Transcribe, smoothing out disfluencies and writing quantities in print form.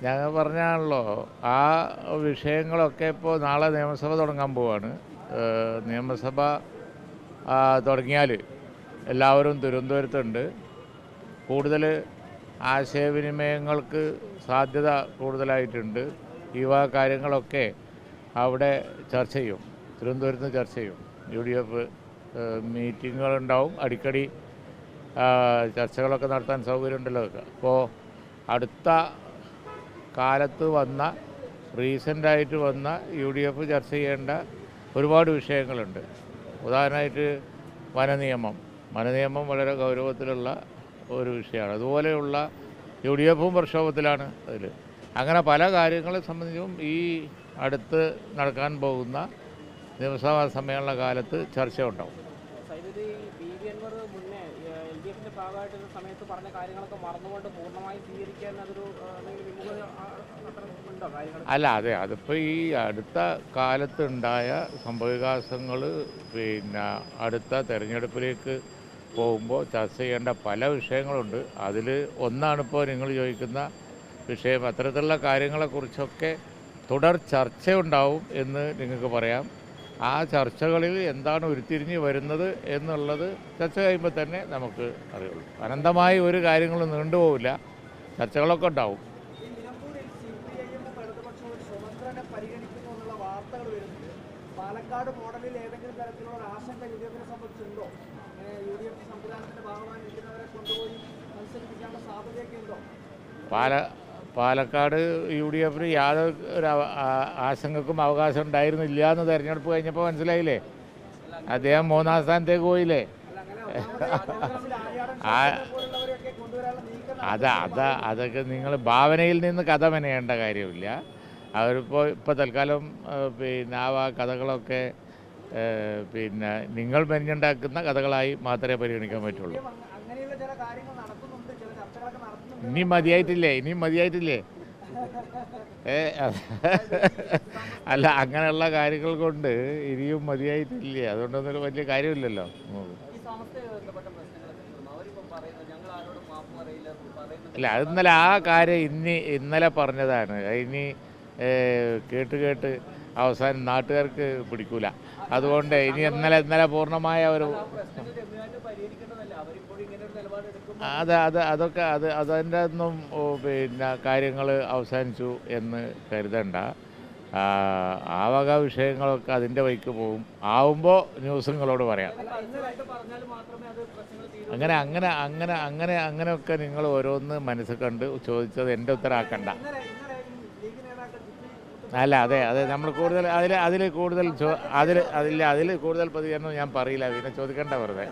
ഞങ്ങൾ പറഞ്ഞാണല്ലോ ആ വിഷയങ്ങളൊക്കെ ഇപ്പോൾ നാളെ നിയമസഭ തുടങ്ങാൻ പോവാണ്. നിയമസഭ തുടങ്ങിയാൽ എല്ലാവരും തിരുവനന്തപുരത്തുണ്ട്. കൂടുതൽ ആശയവിനിമയങ്ങൾക്ക് സാധ്യത കൂടുതലായിട്ടുണ്ട്. ഈ വക കാര്യങ്ങളൊക്കെ അവിടെ ചർച്ച ചെയ്യും, തിരുവനന്തപുരത്ത് ചർച്ച ചെയ്യും. UDF മീറ്റിങ്ങുകളുണ്ടാവും, അടിക്കടി ചർച്ചകളൊക്കെ നടത്താൻ സൗകര്യമുണ്ടല്ലോ. അപ്പോൾ അടുത്ത കാലത്ത് വന്ന റീസെൻ്റായിട്ട് വന്ന UDF ചർച്ച ചെയ്യേണ്ട ഒരുപാട് വിഷയങ്ങളുണ്ട്. ഉദാഹരണമായിട്ട് വനനിയമം വളരെ ഗൗരവത്തിലുള്ള ഒരു വിഷയമാണ്. അതുപോലെയുള്ള UDFും പ്രക്ഷോഭത്തിലാണ് അതിൽ. അങ്ങനെ പല കാര്യങ്ങളെ സംബന്ധിച്ചും ഈ അടുത്ത് നടക്കാൻ പോകുന്ന നിയമസഭാ സമ്മേളന കാലത്ത് ചർച്ച ഉണ്ടാവും. അല്ല, അതെ, അതിപ്പോൾ ഈ അടുത്ത കാലത്തുണ്ടായ സംഭവവികാസങ്ങൾ അടുത്ത തെരഞ്ഞെടുപ്പിലേക്ക് പോകുമ്പോൾ ചർച്ച ചെയ്യേണ്ട പല വിഷയങ്ങളുണ്ട്. അതിൽ ഒന്നാണിപ്പോൾ നിങ്ങൾ ചോദിക്കുന്ന വിഷയം. അത്തരത്തിലുള്ള കാര്യങ്ങളെക്കുറിച്ചൊക്കെ തുടർ ചർച്ചയുണ്ടാവും എന്ന് നിങ്ങൾക്ക് പറയാം. ആ ചർച്ചകളിൽ എന്താണ് ഉരുത്തിരിഞ്ഞ് വരുന്നത് എന്നുള്ളത് ചർച്ച കഴിയുമ്പോൾ തന്നെ നമുക്ക് അറിയുള്ളൂ. അനന്തമായി ഒരു കാര്യങ്ങളും നീണ്ടുപോകില്ല, ചർച്ചകളൊക്കെ ഉണ്ടാവും. പാലക്കാട് മോഡലിൽ ഏതെങ്കിലും തരത്തിലുള്ള ഒരു ആശങ്ക UDFിനെ സംബന്ധിച്ചുണ്ടോ? UDF സംവിധാനത്തിന്റെ ഭാഗമായി നിൽക്കുന്നവരെ കൊണ്ടുപോയി മത്സരിപ്പിക്കാനുള്ള സാധ്യതയൊക്കെ ഉണ്ടോ? പാലക്കാട് UDFിന് യാതൊരു ആശങ്കക്കും അവകാശം ഉണ്ടായിരുന്നില്ല എന്ന് തെരഞ്ഞെടുപ്പ് കഴിഞ്ഞപ്പോൾ മനസ്സിലായില്ലേ? അദ്ദേഹം 3-ാം സ്ഥാനത്തേക്ക് പോയില്ലേ? അതൊക്കെ നിങ്ങൾ ഭാവനയിൽ നിന്ന് കഥ മെനയേണ്ട കാര്യമില്ല. ഇപ്പോൾ തൽക്കാലം ആ കഥകളൊക്കെ നിങ്ങൾ മെനഞ്ഞുണ്ടാക്കുന്ന കഥകളായി മാത്രമേ പരിഗണിക്കാൻ പറ്റുള്ളൂ. ഇനിയും മതിയായിട്ടില്ലേ? അല്ല, അങ്ങനെയുള്ള കാര്യങ്ങൾ കൊണ്ട് ഇനിയും മതിയായിട്ടില്ലേ? അതുകൊണ്ടൊന്നും വലിയ കാര്യമില്ലല്ലോ. അല്ല, അത് ആ കാര്യം ഇന്നലെ പറഞ്ഞതാണ്. ഇനി കേട്ട് അവസാനം നാട്ടുകാർക്ക് പിടിക്കൂല. അതുകൊണ്ട് ഇനി ഇന്നലെ പൂർണ്ണമായ ഒരു അതിൻ്റെ ഒന്നും കാര്യങ്ങൾ അവസാനിച്ചു എന്ന് കരുതണ്ട. ആ വക വിഷയങ്ങളൊക്കെ അതിൻ്റെ വഴിക്ക് പോകും. ആവുമ്പോൾ ന്യൂസ് നിങ്ങളോട് പറയാം. അങ്ങനെയൊക്കെ നിങ്ങൾ ഓരോന്ന് മനസ്സിൽ കണ്ട് ചോദിച്ചത് എൻ്റെ ഉത്തരമാക്കണ്ട. അല്ല, അതെ, നമ്മൾ കൂടുതൽ അതിൽ കൂടുതൽ പ്രതികരണം ഞാൻ പറയില്ല. പിന്നെ ചോദിക്കണ്ട വെറുതെ.